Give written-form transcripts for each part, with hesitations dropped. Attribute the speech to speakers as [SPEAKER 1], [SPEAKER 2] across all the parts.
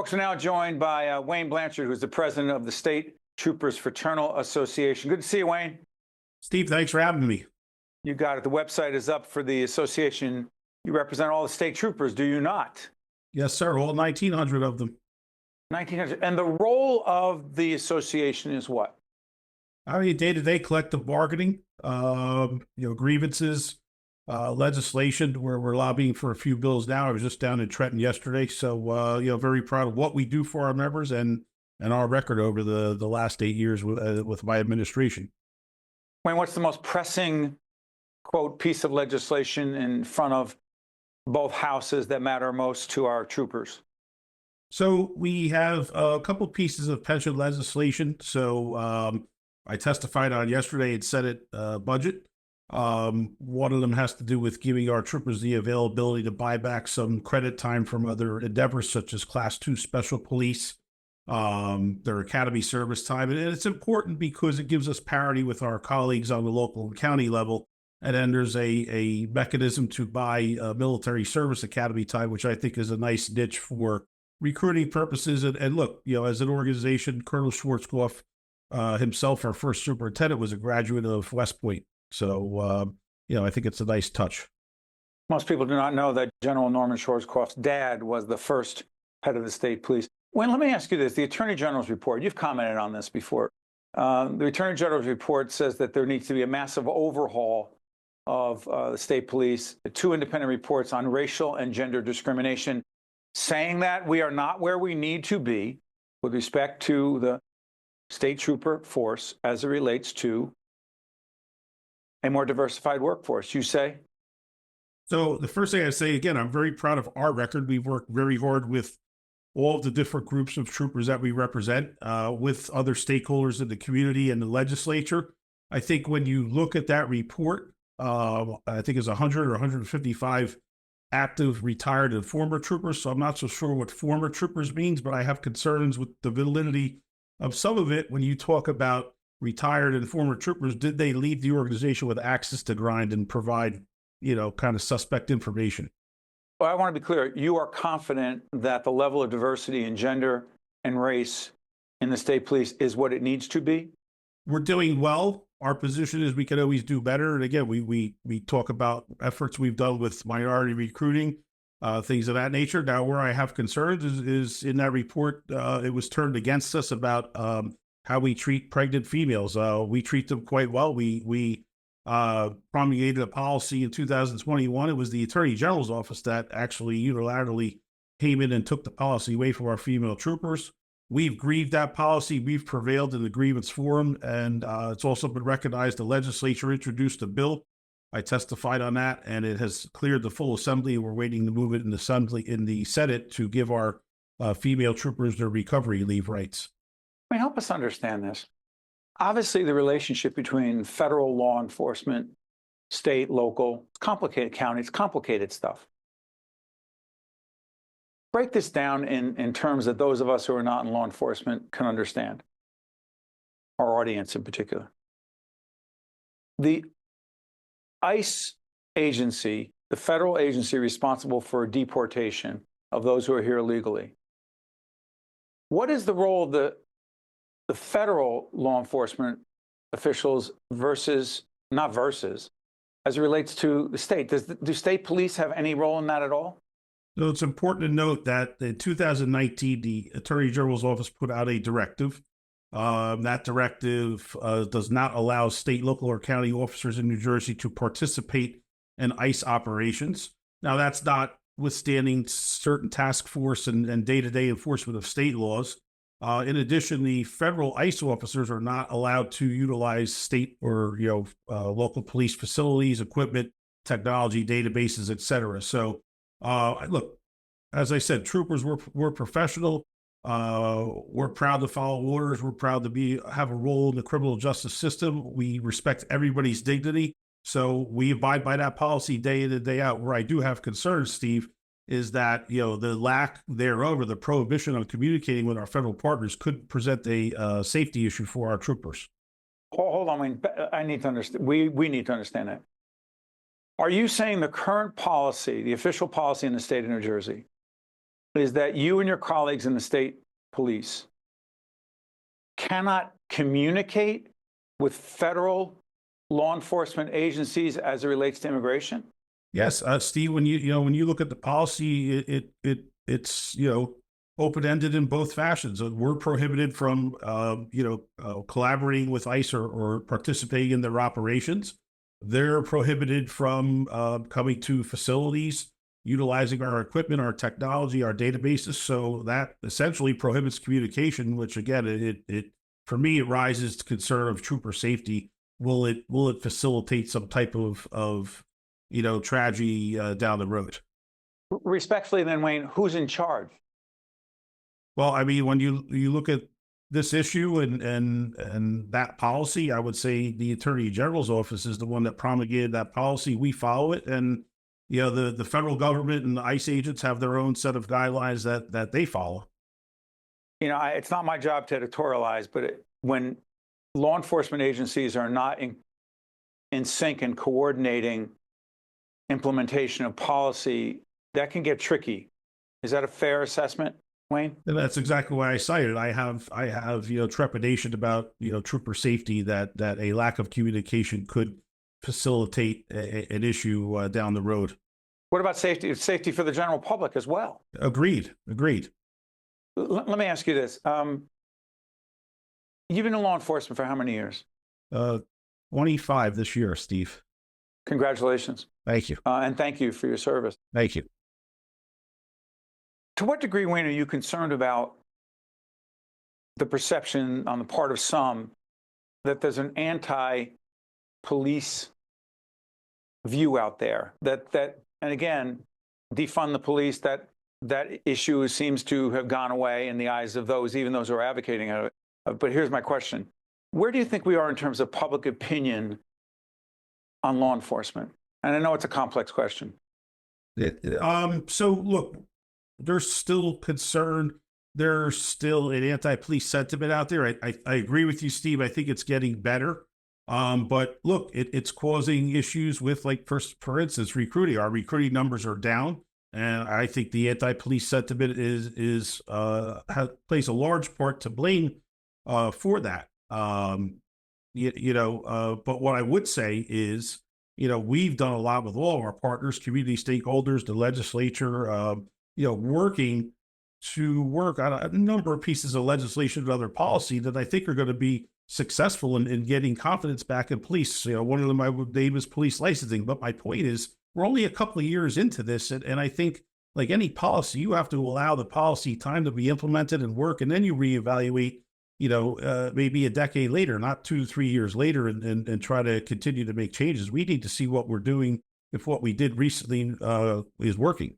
[SPEAKER 1] Folks, are now joined by Wayne Blanchard, who's the president of the State Troopers Fraternal Association. Good to see you, Wayne.
[SPEAKER 2] Steve, thanks for having me.
[SPEAKER 1] You got it. The website is up for the association. You represent all the state troopers, do you not?
[SPEAKER 2] Yes, sir. All 1,900 of them.
[SPEAKER 1] 1,900. And the role of the association is what?
[SPEAKER 2] I mean, day-to-day collective bargaining, grievances, legislation, where we're lobbying for a few bills now. I was just down in Trenton yesterday. So, very proud of what we do for our members and our record over the last 8 years with my administration.
[SPEAKER 1] Wayne, what's the most pressing, quote, piece of legislation in front of both houses that matter most to our troopers?
[SPEAKER 2] So we have a couple pieces of pension legislation. So I testified on yesterday in Senate budget. One of them has to do with giving our troopers the availability to buy back some credit time from other endeavors, such as Class 2 Special Police, their academy service time. And it's important because it gives us parity with our colleagues on the local and county level. And then there's a mechanism to buy military service academy time, which I think is a nice niche for recruiting purposes. And look, as an organization, Colonel Schwarzkopf himself, our first superintendent, was a graduate of West Point. So, I think it's a nice touch.
[SPEAKER 1] Most people do not know that General Norman Schwarzkopf's dad was the first head of the state police. Wayne, let me ask you this. The Attorney General's report, you've commented on this before. The Attorney General's report says that there needs to be a massive overhaul of the state police, 2 independent reports on racial and gender discrimination, saying that we are not where we need to be with respect to the state trooper force as it relates to a more diversified workforce, you say?
[SPEAKER 2] So the first thing I say, again, I'm very proud of our record. We've worked very hard with all of the different groups of troopers that we represent, with other stakeholders in the community and the legislature. I think when you look at that report, I think it's 100 or 155 active, retired, and former troopers. So I'm not so sure what former troopers means, but I have concerns with the validity of some of it. When you talk about retired and former troopers, did they leave the organization with access to grind and provide, kind of suspect information?
[SPEAKER 1] Well, I want to be clear. You are confident that the level of diversity in gender and race in the state police is what it needs to be?
[SPEAKER 2] We're doing well. Our position is we can always do better. And again, we talk about efforts we've done with minority recruiting, things of that nature. Now, where I have concerns is in that report, it was turned against us about how we treat pregnant females. We treat them quite well. We promulgated a policy in 2021. It was the Attorney General's office that actually unilaterally came in and took the policy away from our female troopers. We've grieved that policy. We've prevailed in the grievance forum, and it's also been recognized. The legislature introduced a bill. I testified on that, and it has cleared the full assembly. We're waiting to move it in the Senate to give our female troopers their recovery leave rights.
[SPEAKER 1] Help us understand this. Obviously, the relationship between federal law enforcement, state, local, it's complicated, county, it's complicated stuff. Break this down in terms that those of us who are not in law enforcement can understand, our audience in particular. The ICE agency, the federal agency responsible for deportation of those who are here illegally, what is the role of the federal law enforcement officials as it relates to the state? Do state police have any role in that at all?
[SPEAKER 2] So it's important to note that in 2019, the Attorney General's office put out a directive. That directive does not allow state, local, or county officers in New Jersey to participate in ICE operations. Now, that's notwithstanding certain task force and day-to-day enforcement of state laws. In addition, the federal ICE officers are not allowed to utilize state or local police facilities, equipment, technology, databases, et cetera. So, look, as I said, troopers, we're professional. We're proud to follow orders. We're proud to have a role in the criminal justice system. We respect everybody's dignity. So we abide by that policy day in and day out. Where I do have concerns, Steve, is that, the lack thereof or the prohibition on communicating with our federal partners could present a safety issue for our troopers.
[SPEAKER 1] Hold on, Wayne. I need to understand. We need to understand that. Are you saying the current policy, the official policy in the state of New Jersey, is that you and your colleagues in the state police cannot communicate with federal law enforcement agencies as it relates to immigration?
[SPEAKER 2] Yes, Steve. When when you look at the policy, it's open-ended in both fashions. We're prohibited from collaborating with ICE or participating in their operations. They're prohibited from coming to facilities, utilizing our equipment, our technology, our databases. So that essentially prohibits communication, which again, it for me, it rises to concern of trooper safety. Will it facilitate some type of tragedy down the road?
[SPEAKER 1] Respectfully, then, Wayne, who's in charge?
[SPEAKER 2] Well, I mean, when you look at this issue and that policy, I would say the Attorney General's office is the one that promulgated that policy. We follow it, and the federal government and the ICE agents have their own set of guidelines that they follow.
[SPEAKER 1] It's not my job to editorialize, but when law enforcement agencies are not in sync and coordinating implementation of policy, that can get tricky. Is that a fair assessment, Wayne?
[SPEAKER 2] And that's exactly why I cited. I have trepidation about trooper safety, that a lack of communication could facilitate an issue down the road.
[SPEAKER 1] What about safety? Safety for the general public as well.
[SPEAKER 2] Agreed.
[SPEAKER 1] Let me ask you this. You've been in law enforcement for how many years?
[SPEAKER 2] 25 this year, Steve.
[SPEAKER 1] Congratulations.
[SPEAKER 2] Thank you.
[SPEAKER 1] And thank you for your service.
[SPEAKER 2] Thank you.
[SPEAKER 1] To what degree, Wayne, are you concerned about the perception on the part of some that there's an anti-police view out there? That and again, defund the police, that issue seems to have gone away in the eyes of those, even those who are advocating it. But here's my question. Where do you think we are in terms of public opinion on law enforcement? And I know it's a complex question.
[SPEAKER 2] So look, there's still concern. There's still an anti-police sentiment out there. I agree with you, Steve. I think it's getting better. But look, it's causing issues with, like, for instance, recruiting. Our recruiting numbers are down. And I think the anti-police sentiment plays a large part to blame for that. But what I would say is, we've done a lot with all of our partners, community stakeholders, the legislature, working on a number of pieces of legislation and other policy that I think are going to be successful in getting confidence back in police. One of them I would name is police licensing. But my point is, we're only a couple of years into this. And I think, like any policy, you have to allow the policy time to be implemented and work. And then you reevaluate, maybe a decade later, not 2 to 3 years later, and try to continue to make changes. We need to see what we're doing, if what we did recently is working.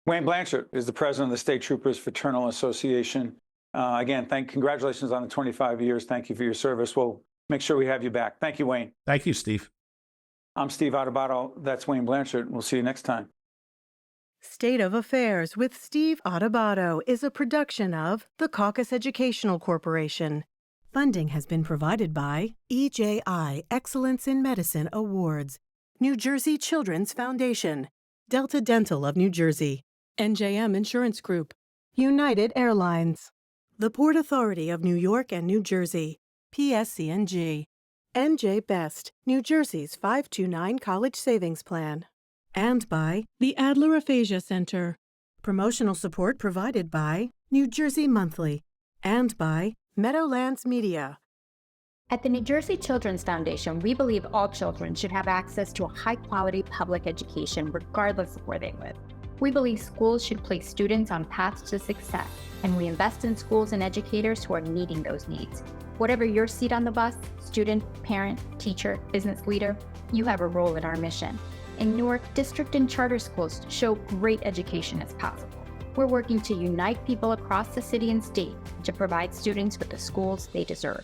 [SPEAKER 1] Wayne Blanchard is the president of the State Troopers Fraternal Association. Again, congratulations on the 25 years. Thank you for your service. We'll make sure we have you back. Thank you, Wayne.
[SPEAKER 2] Thank you, Steve.
[SPEAKER 1] I'm Steve Adubato. That's Wayne Blanchard. We'll see you next time.
[SPEAKER 3] State of Affairs with Steve Adubato is a production of the Caucus Educational Corporation. Funding has been provided by EJI Excellence in Medicine Awards, New Jersey Children's Foundation, Delta Dental of New Jersey, NJM Insurance Group, United Airlines, the Port Authority of New York and New Jersey, PSC&G, NJ Best, New Jersey's 529 College Savings Plan, and by the Adler Aphasia Center. Promotional support provided by New Jersey Monthly, and by Meadowlands Media.
[SPEAKER 4] At the New Jersey Children's Foundation, we believe all children should have access to a high-quality public education regardless of where they live. We believe schools should place students on paths to success, and we invest in schools and educators who are meeting those needs. Whatever your seat on the bus, student, parent, teacher, business leader, you have a role in our mission. In Newark, district and charter schools show great education is possible. We're working to unite people across the city and state to provide students with the schools they deserve.